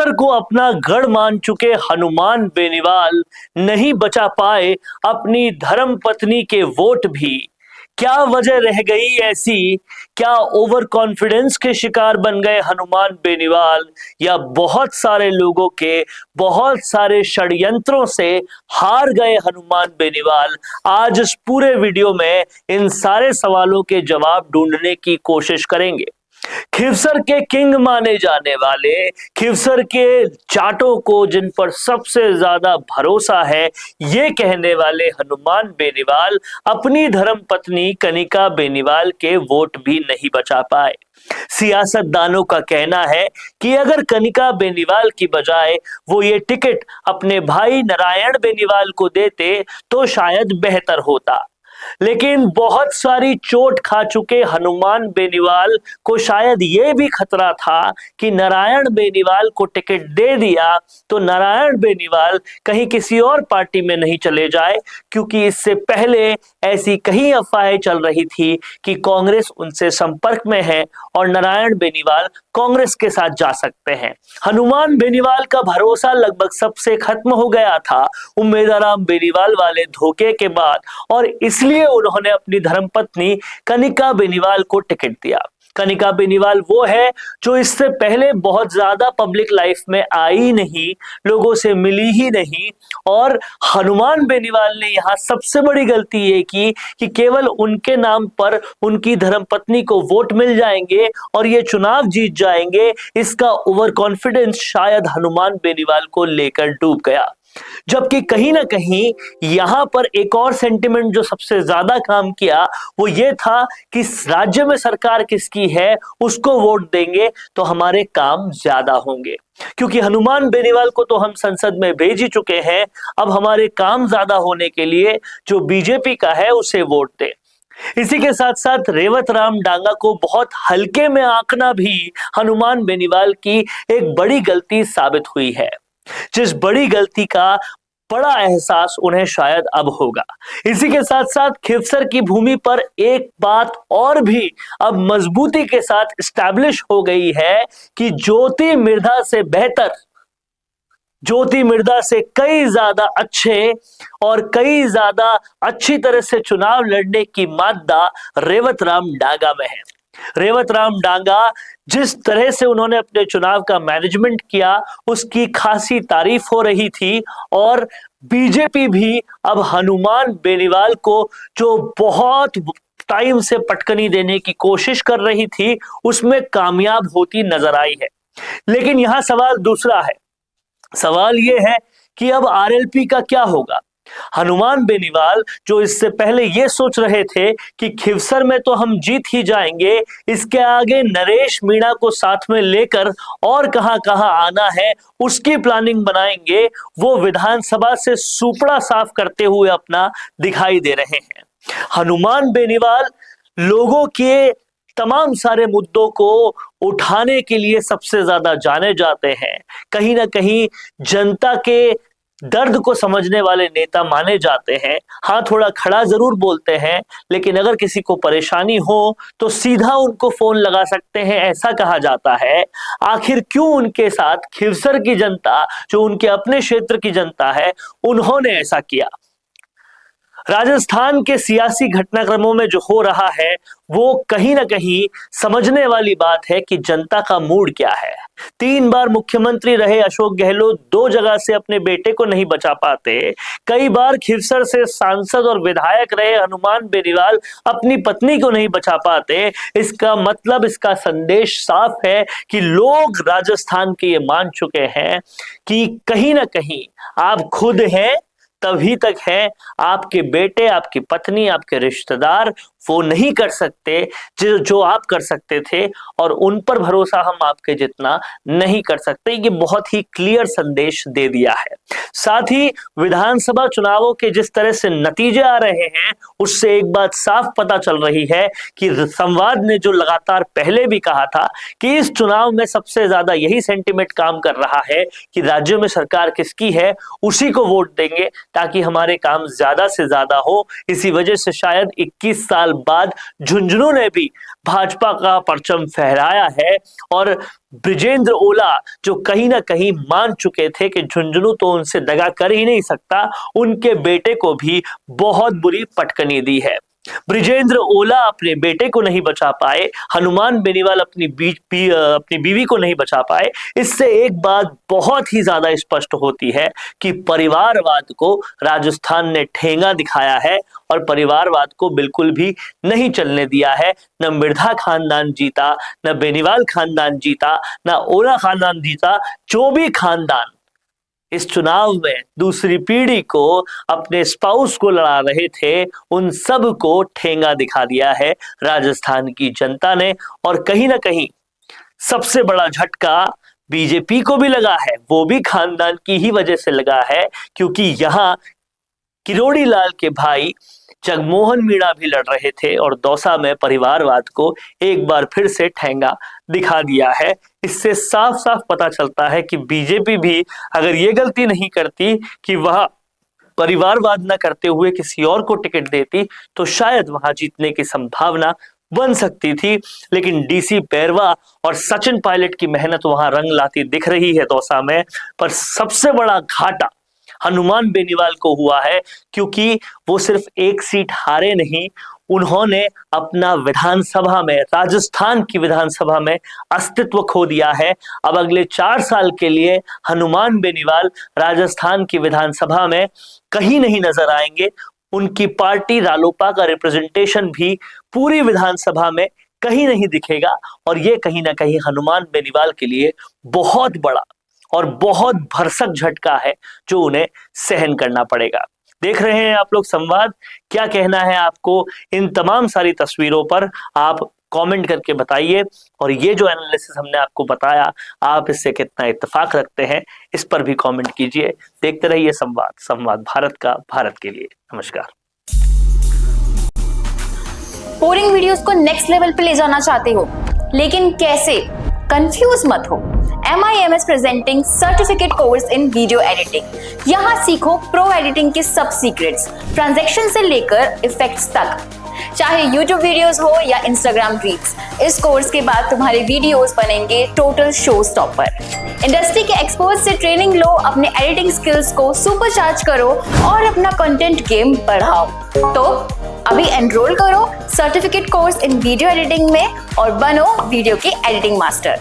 खिवसर को अपना गढ़ मान चुके हनुमान बेनीवाल नहीं बचा पाए अपनी धर्म पत्नी के वोट भी। क्या वजह रह गई ऐसी? क्या ओवर कॉन्फिडेंस के शिकार बन गए हनुमान बेनीवाल, या बहुत सारे लोगों के बहुत सारे षड्यंत्रों से हार गए हनुमान बेनीवाल? आज इस पूरे वीडियो में इन सारे सवालों के जवाब ढूंढने की कोशिश करेंगे। खिवसर के किंग माने जाने वाले, खिवसर के जाटों को जिन पर सबसे ज्यादा भरोसा है, ये कहने वाले हनुमान बेनीवाल अपनी धर्म पत्नी कनिका बेनीवाल के वोट भी नहीं बचा पाए। सियासतदानों का कहना है कि अगर कनिका बेनीवाल की बजाय वो ये टिकट अपने भाई नारायण बेनीवाल को देते तो शायद बेहतर होता। लेकिन बहुत सारी चोट खा चुके हनुमान बेनीवाल को शायद यह भी खतरा था कि नारायण बेनीवाल को टिकट दे दिया तो नारायण बेनीवाल कहीं किसी और पार्टी में नहीं चले जाए, क्योंकि इससे पहले ऐसी कई अफवाहें चल रही थी कि कांग्रेस उनसे संपर्क में है और नारायण बेनीवाल कांग्रेस के साथ जा सकते हैं। हनुमान बेनीवाल का भरोसा लगभग सबसे खत्म हो गया था उम्मेदाराम बेनीवाल वाले धोखे के बाद, और इसलिए उन्होंने अपनी धर्मपत्नी कनिका बेनीवाल को टिकट दिया। कनिका बेनीवाल वो है जो इससे पहले बहुत ज्यादा पब्लिक लाइफ में आई नहीं, लोगों से मिली ही नहीं, और हनुमान बेनीवाल ने यहाँ सबसे बड़ी गलती ये की कि केवल उनके नाम पर उनकी धर्मपत्नी को वोट मिल जाएंगे और ये चुनाव जीत जाएंगे। इसका ओवर कॉन्फिडेंस शायद हनुमान बेनीवाल को लेकर डूब गया। जबकि कहीं ना कहीं यहां पर एक और सेंटिमेंट जो सबसे ज्यादा काम किया वो ये था कि राज्य में सरकार किसकी है उसको वोट देंगे तो हमारे काम ज्यादा होंगे, क्योंकि हनुमान बेनीवाल को तो हम संसद में भेज ही चुके हैं, अब हमारे काम ज्यादा होने के लिए जो बीजेपी का है उसे वोट दें। इसी के साथ साथ रेवत राम डांगा को बहुत हल्के में आंकना भी हनुमान बेनीवाल की एक बड़ी गलती साबित हुई है, जिस बड़ी गलती का बड़ा एहसास उन्हें शायद अब होगा। इसी के साथ साथ खिवसर की भूमि पर एक बात और भी अब मजबूती के साथ स्टैब्लिश हो गई है कि ज्योति मिर्धा से बेहतर, ज्योति मिर्धा से कई ज्यादा अच्छे और कई ज्यादा अच्छी तरह से चुनाव लड़ने की मादा रेवत राम डांगा में है। रेवत राम डांगा जिस तरह से उन्होंने अपने चुनाव का मैनेजमेंट किया उसकी खासी तारीफ हो रही थी, और बीजेपी भी अब हनुमान बेनीवाल को जो बहुत टाइम से पटकनी देने की कोशिश कर रही थी उसमें कामयाब होती नजर आई है। लेकिन यहां सवाल दूसरा है, सवाल यह है कि अब आरएलपी का क्या होगा। हनुमान बेनीवाल जो इससे पहले ये सोच रहे थे कि खिवसर में तो हम जीत ही जाएंगे, इसके आगे नरेश मीणा को साथ में लेकर और कहां कहां आना है उसकी प्लानिंग बनाएंगे, वो विधानसभा से सुपड़ा साफ करते हुए अपना दिखाई दे रहे हैं। हनुमान बेनीवाल लोगों के तमाम सारे मुद्दों को उठाने के लिए सबसे ज्यादा जाने जाते हैं, कहीं ना कहीं जनता के दर्द को समझने वाले नेता माने जाते हैं। हाँ, थोड़ा खड़ा जरूर बोलते हैं, लेकिन अगर किसी को परेशानी हो तो सीधा उनको फोन लगा सकते हैं, ऐसा कहा जाता है। आखिर क्यों उनके साथ खिवसर की जनता, जो उनके अपने क्षेत्र की जनता है, उन्होंने ऐसा किया? राजस्थान के सियासी घटनाक्रमों में जो हो रहा है वो कहीं ना कहीं समझने वाली बात है कि जनता का मूड क्या है। 3 बार मुख्यमंत्री रहे अशोक गहलोत 2 जगह से अपने बेटे को नहीं बचा पाते, कई बार खिवसर से सांसद और विधायक रहे हनुमान बेनीवाल अपनी पत्नी को नहीं बचा पाते। इसका मतलब, इसका संदेश साफ है कि लोग राजस्थान के ये मान चुके हैं कि कहीं ना कहीं आप खुद हैं तभी तक है, आपके बेटे, आपकी पत्नी, आपके रिश्तेदार वो नहीं कर सकते जो आप कर सकते थे, और उन पर भरोसा हम आपके जितना नहीं कर सकते। ये बहुत ही क्लियर संदेश दे दिया है। साथ ही विधानसभा चुनावों के जिस तरह से नतीजे आ रहे हैं उससे एक बात साफ पता चल रही है कि संवाद ने जो लगातार पहले भी कहा था कि इस चुनाव में सबसे ज्यादा यही सेंटिमेंट काम कर रहा है कि राज्य में सरकार किसकी है उसी को वोट देंगे ताकि हमारे काम ज्यादा से ज्यादा हो। इसी वजह से शायद 21 साल बाद झुंझुनू ने भी भाजपा का परचम फहराया है। और ब्रिजेंद्र ओला जो कहीं ना कहीं मान चुके थे कि झुंझुनू तो उनसे दगा कर ही नहीं सकता, उनके बेटे को भी बहुत बुरी पटकनी दी है। ब्रिजेंद्र ओला अपने बेटे को नहीं बचा पाए, हनुमान बेनीवाल अपनी बीवी को नहीं बचा पाए। इससे एक बात बहुत ही ज्यादा स्पष्ट होती है कि परिवारवाद को राजस्थान ने ठेंगा दिखाया है और परिवारवाद को बिल्कुल भी नहीं चलने दिया है। न मिर्धा खानदान जीता, न बेनीवाल खानदान जीता, न ओला खानदान जीता। जो भी खानदान इस चुनाव में दूसरी पीढ़ी को अपने स्पाउस को लड़ा रहे थे, उन सब को ठेंगा दिखा दिया है राजस्थान की जनता ने। और कहीं ना कहीं सबसे बड़ा झटका बीजेपी को भी लगा है, वो भी खानदान की ही वजह से लगा है, क्योंकि यहां किरोड़ी लाल के भाई जगमोहन मीणा भी लड़ रहे थे और दौसा में परिवारवाद को एक बार फिर से ठेंगा दिखा दिया है। इससे साफ साफ पता चलता है कि बीजेपी भी अगर ये गलती नहीं करती कि वह परिवारवाद न करते हुए किसी और को टिकट देती, तो शायद वहां जीतने की संभावना बन सकती थी। लेकिन डीसी पैरवा और सचिन पायलट की मेहनत वहां रंग लाती दिख रही है दौसा में। पर सबसे बड़ा घाटा हनुमान बेनीवाल को हुआ है, क्योंकि वो सिर्फ एक सीट हारे नहीं, उन्होंने अपना विधानसभा में, राजस्थान की विधानसभा में अस्तित्व खो दिया है। अब अगले 4 साल के लिए हनुमान बेनीवाल राजस्थान की विधानसभा में कहीं नहीं नजर आएंगे। उनकी पार्टी रालोपा का रिप्रेजेंटेशन भी पूरी विधानसभा में कहीं नहीं दिखेगा। और ये कहीं ना कहीं हनुमान बेनीवाल के लिए बहुत बड़ा और बहुत भरसक झटका है जो उन्हें सहन करना पड़ेगा। देख रहे हैं आप लोग संवाद, क्या कहना है आपको इन तमाम सारी तस्वीरों पर, आप कमेंट करके बताइए। और ये जो एनालिसिस हमने आपको बताया, आप इससे कितना इत्तेफाक रखते हैं, इस पर भी कमेंट कीजिए। देखते रहिए संवाद, संवाद भारत का, भारत के लिए। नमस्कार। पोरिंग वीडियोस को नेक्स्ट लेवल पे ले जाना चाहते हो, लेकिन कैसे? कंफ्यूज मत हो। MIMS presenting certificate course in video editing. यहाँ सीखो प्रो एडिटिंग के सब सीक्रेट्स, ट्रांजैक्शन से लेकर इफेक्ट्स तक। चाहे YouTube वीडियोस हो या Instagram रील्स, इस कोर्स के बाद तुम्हारे वीडियोस बनेंगे टोटल शो स्टॉपर। इंडस्ट्री के एक्सपर्ट से ट्रेनिंग लो, अपने एडिटिंग स्किल्स को सुपरचार्ज करो और अपना कंटेंट गेम बढ़ाओ। तो अभी एनरोल करो certificate course in video editing में और बनो वीडियो के एडिटिंग मास्टर।